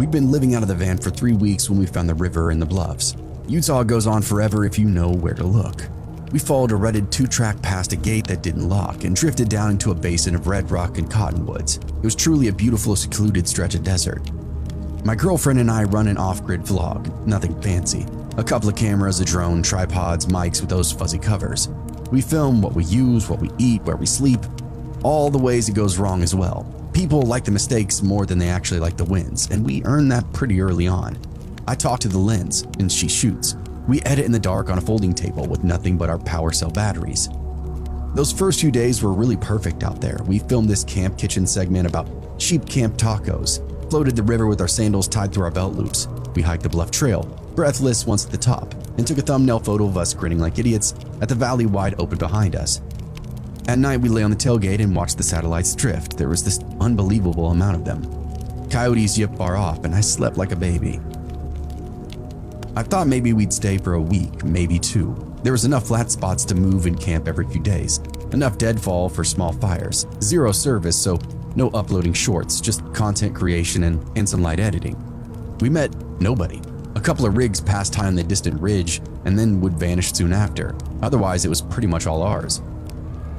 We'd been living out of the van for 3 weeks when we found the river and the bluffs. Utah goes on forever if you know where to look. We followed a rutted 2-track past a gate that didn't lock and drifted down into a basin of red rock and cottonwoods. It was truly a beautiful, secluded stretch of desert. My girlfriend and I run an off-grid vlog, nothing fancy. A couple of cameras, a drone, tripods, mics with those fuzzy covers. We film what we use, what we eat, where we sleep, all the ways it goes wrong as well. People like the mistakes more than they actually like the wins, and we earn that pretty early on. I talk to the lens, and she shoots. We edit in the dark on a folding table with nothing but our power cell batteries. Those first few days were really perfect out there. We filmed this camp kitchen segment about sheep camp tacos, floated the river with our sandals tied through our belt loops. We hiked the bluff trail, breathless once at the top, and took a thumbnail photo of us grinning like idiots at the valley wide open behind us. At night, we lay on the tailgate and watched the satellites drift. There was this unbelievable amount of them. Coyotes yipped far off, and I slept like a baby. I thought maybe we'd stay for a week, maybe 2. There was enough flat spots to move and camp every few days, enough deadfall for small fires, 0 service, so no uploading shorts, just content creation and some light editing. We met nobody. A couple of rigs passed high on the distant ridge and then would vanish soon after. Otherwise, it was pretty much all ours.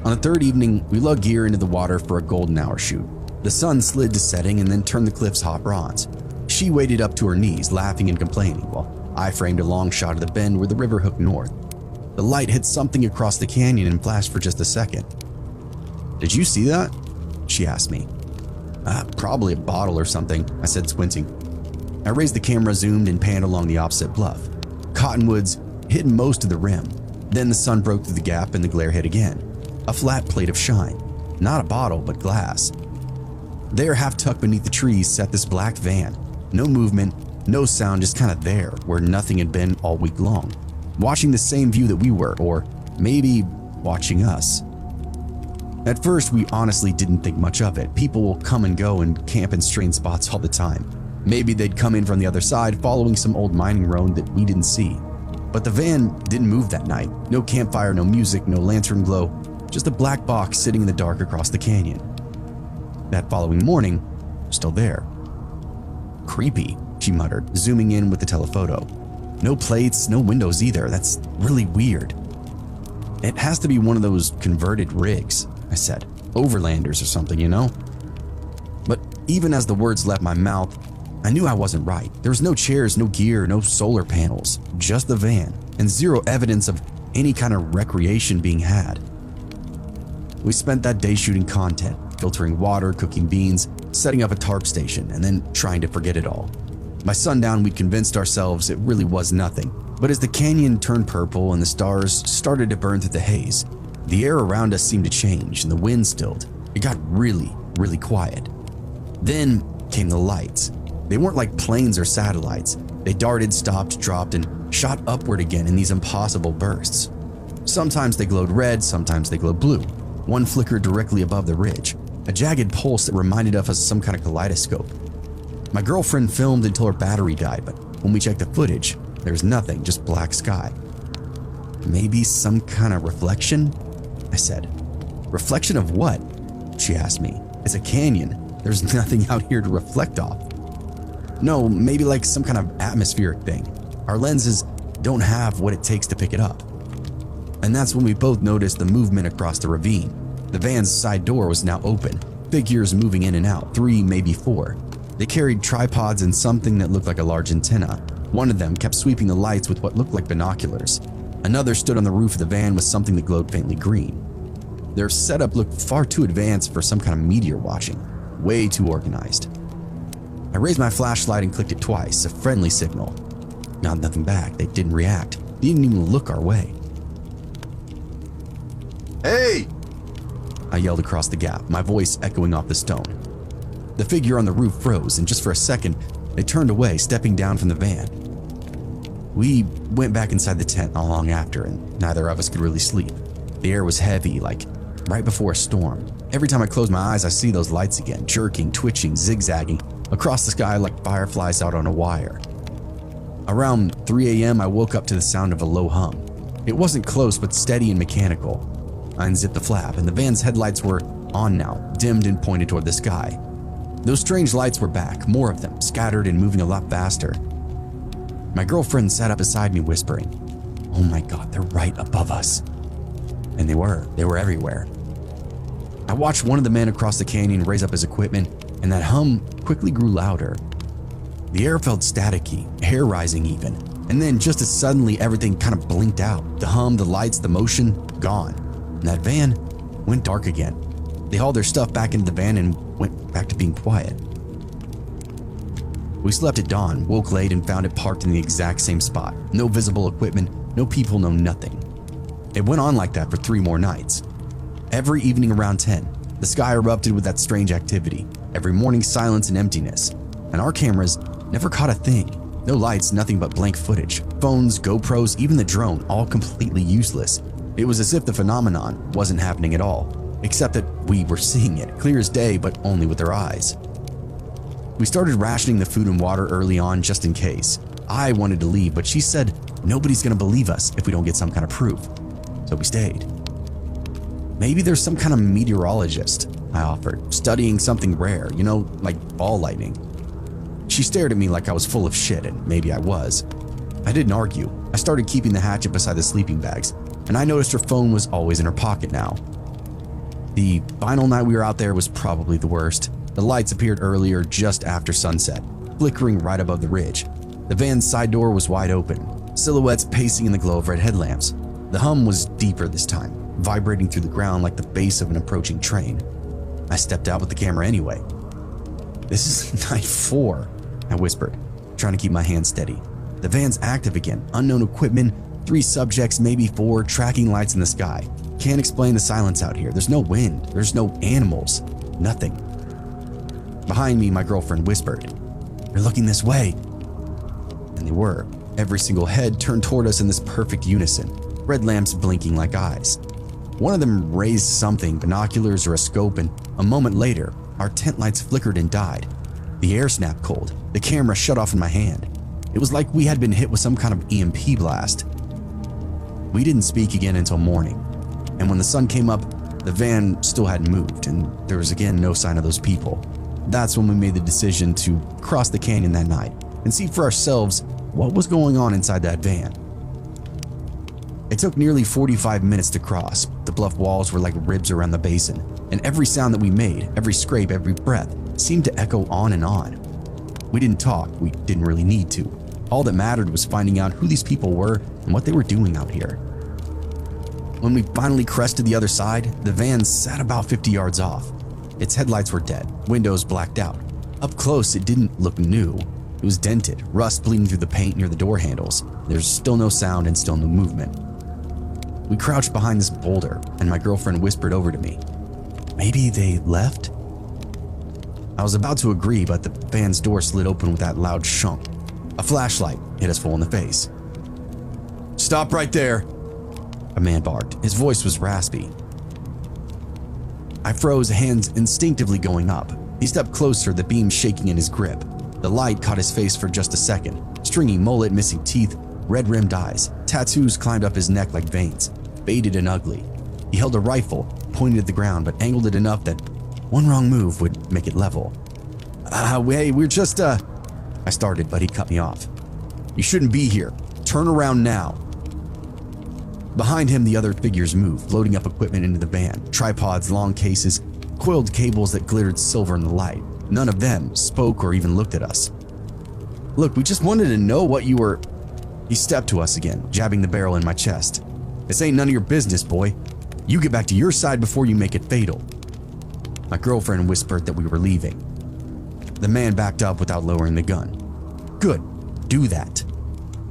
On the third evening, we lugged gear into the water for a golden hour shoot. The sun slid to setting and then turned the cliffs hot bronze. She waded up to her knees, laughing and complaining, while I framed a long shot of the bend where the river hooked north. The light hit something across the canyon and flashed for just a second. "Did you see that?" she asked me. Probably a bottle or something," I said, squinting. I raised the camera, zoomed, and panned along the opposite bluff. Cottonwoods hid most of the rim. Then the sun broke through the gap and the glare hit again. A flat plate of shine. Not a bottle, but glass. There, half tucked beneath the trees, sat this black van. No movement, no sound, just kind of there, where nothing had been all week long. Watching the same view that we were, or maybe watching us. At first, we honestly didn't think much of it. People will come and go and camp in strange spots all the time. Maybe they'd come in from the other side, following some old mining road that we didn't see. But the van didn't move that night. No campfire, no music, no lantern glow. Just a black box sitting in the dark across the canyon. That following morning, still there. "Creepy," she muttered, zooming in with the telephoto. "No plates, no windows either. That's really weird." "It has to be one of those converted rigs," I said. "Overlanders or something, you know?" But even as the words left my mouth, I knew I wasn't right. There was no chairs, no gear, no solar panels, just the van, and 0 evidence of any kind of recreation being had. We spent that day shooting content, filtering water, cooking beans, setting up a tarp station, and then trying to forget it all. By sundown, we'd convinced ourselves it really was nothing. But as the canyon turned purple and the stars started to burn through the haze, the air around us seemed to change and the wind stilled. It got really, really quiet. Then came the lights. They weren't like planes or satellites. They darted, stopped, dropped, and shot upward again in these impossible bursts. Sometimes they glowed red, sometimes they glowed blue. One flickered directly above the ridge, a jagged pulse that reminded us of some kind of kaleidoscope. My girlfriend filmed until her battery died, but when we checked the footage, there was nothing, just black sky. "Maybe some kind of reflection?" I said. "Reflection of what?" she asked me. "It's a canyon. There's nothing out here to reflect off." "No, maybe like some kind of atmospheric thing. Our lenses don't have what it takes to pick it up." And that's when we both noticed the movement across the ravine. The van's side door was now open, figures moving in and out, 3, maybe 4. They carried tripods and something that looked like a large antenna. One of them kept sweeping the lights with what looked like binoculars. Another stood on the roof of the van with something that glowed faintly green. Their setup looked far too advanced for some kind of meteor watching, way too organized. I raised my flashlight and clicked it twice, a friendly signal. Nothing back. They didn't react. They didn't even look our way. "Hey!" I yelled across the gap, my voice echoing off the stone. The figure on the roof froze, and just for a second, they turned away, stepping down from the van. We went back inside the tent not long after, and neither of us could really sleep. The air was heavy, like right before a storm. Every time I close my eyes, I see those lights again, jerking, twitching, zigzagging across the sky like fireflies out on a wire. Around 3 a.m., I woke up to the sound of a low hum. It wasn't close, but steady and mechanical. I unzipped the flap, and the van's headlights were on now, dimmed and pointed toward the sky. Those strange lights were back, more of them, scattered and moving a lot faster. My girlfriend sat up beside me whispering, "Oh my God, they're right above us." And they were everywhere. I watched one of the men across the canyon raise up his equipment, and that hum quickly grew louder. The air felt staticky, hair rising even, and then just as suddenly everything kind of blinked out. The hum, the lights, the motion, gone. And that van went dark again. They hauled their stuff back into the van and went back to being quiet. We slept at dawn, woke late, and found it parked in the exact same spot. No visible equipment, no people, no nothing. It went on like that for 3 more nights. Every evening around 10, the sky erupted with that strange activity. Every morning, silence and emptiness. And our cameras never caught a thing. No lights, nothing but blank footage. Phones, GoPros, even the drone, all completely useless. It was as if the phenomenon wasn't happening at all, except that we were seeing it, clear as day, but only with our eyes. We started rationing the food and water early on just in case. I wanted to leave, but she said nobody's gonna believe us if we don't get some kind of proof. So we stayed. Maybe there's some kind of meteorologist, I offered, studying something rare, like ball lightning. She stared at me like I was full of shit, and maybe I was. I didn't argue. I started keeping the hatchet beside the sleeping bags, and I noticed her phone was always in her pocket now. The final night we were out there was probably the worst. The lights appeared earlier, just after sunset, flickering right above the ridge. The van's side door was wide open, silhouettes pacing in the glow of red headlamps. The hum was deeper this time, vibrating through the ground like the bass of an approaching train. I stepped out with the camera anyway. "This is night 4, I whispered, trying to keep my hand steady. The van's active again, unknown equipment, 3 subjects, maybe 4, tracking lights in the sky. Can't explain the silence out here. There's no wind, there's no animals, nothing. Behind me, my girlfriend whispered, "They're looking this way." And they were. Every single head turned toward us in this perfect unison, red lamps blinking like eyes. One of them raised something, binoculars or a scope, and a moment later, our tent lights flickered and died. The air snapped cold. The camera shut off in my hand. It was like we had been hit with some kind of EMP blast. We didn't speak again until morning, and when the sun came up, the van still hadn't moved, and there was again no sign of those people. That's when we made the decision to cross the canyon that night and see for ourselves what was going on inside that van. It took nearly 45 minutes to cross. The bluff walls were like ribs around the basin, and every sound that we made, every scrape, every breath, seemed to echo on and on. We didn't talk, we didn't really need to. All that mattered was finding out who these people were and what they were doing out here. When we finally crested the other side, the van sat about 50 yards off. Its headlights were dead, windows blacked out. Up close, it didn't look new. It was dented, rust bleeding through the paint near the door handles. There's still no sound and still no movement. We crouched behind this boulder, and my girlfriend whispered over to me, "Maybe they left?" I was about to agree, but the van's door slid open with that loud shunk. A flashlight hit us full in the face. "Stop right there," a man barked. His voice was raspy. I froze, hands instinctively going up. He stepped closer, the beam shaking in his grip. The light caught his face for just a second. Stringy mullet, missing teeth, red-rimmed eyes. Tattoos climbed up his neck like veins, faded and ugly. He held a rifle, pointed at the ground, but angled it enough that one wrong move would make it level. Hey, we're just, I started, but he cut me off. "You shouldn't be here. Turn around now." Behind him, the other figures moved, loading up equipment into the van. Tripods, long cases, coiled cables that glittered silver in the light. None of them spoke or even looked at us. "Look, we just wanted to know what you were..." He stepped to us again, jabbing the barrel in my chest. "This ain't none of your business, boy. You get back to your side before you make it fatal." My girlfriend whispered that we were leaving. The man backed up without lowering the gun. "Good, do that."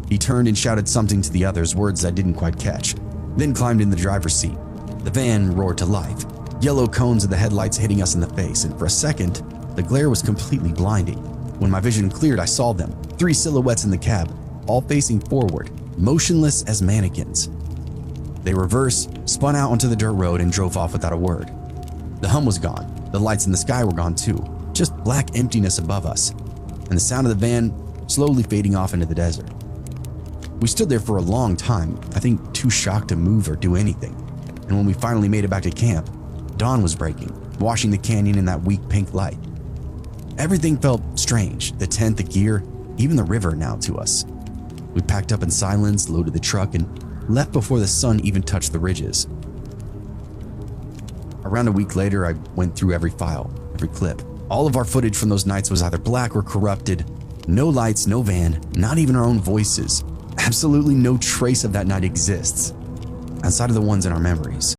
He turned and shouted something to the others, words I didn't quite catch, then climbed in the driver's seat. The van roared to life, yellow cones of the headlights hitting us in the face, and for a second, the glare was completely blinding. When my vision cleared, I saw them, 3 silhouettes in the cab, all facing forward, motionless as mannequins. They reversed, spun out onto the dirt road, and drove off without a word. The hum was gone, the lights in the sky were gone too, just black emptiness above us, and the sound of the van slowly fading off into the desert. We stood there for a long time, I think too shocked to move or do anything, and when we finally made it back to camp, dawn was breaking, washing the canyon in that weak pink light. Everything felt strange, the tent, the gear, even the river now to us. We packed up in silence, loaded the truck, and left before the sun even touched the ridges. Around a week later, I went through every file, every clip. All of our footage from those nights was either black or corrupted. No lights, no van, not even our own voices. Absolutely no trace of that night exists, outside of the ones in our memories.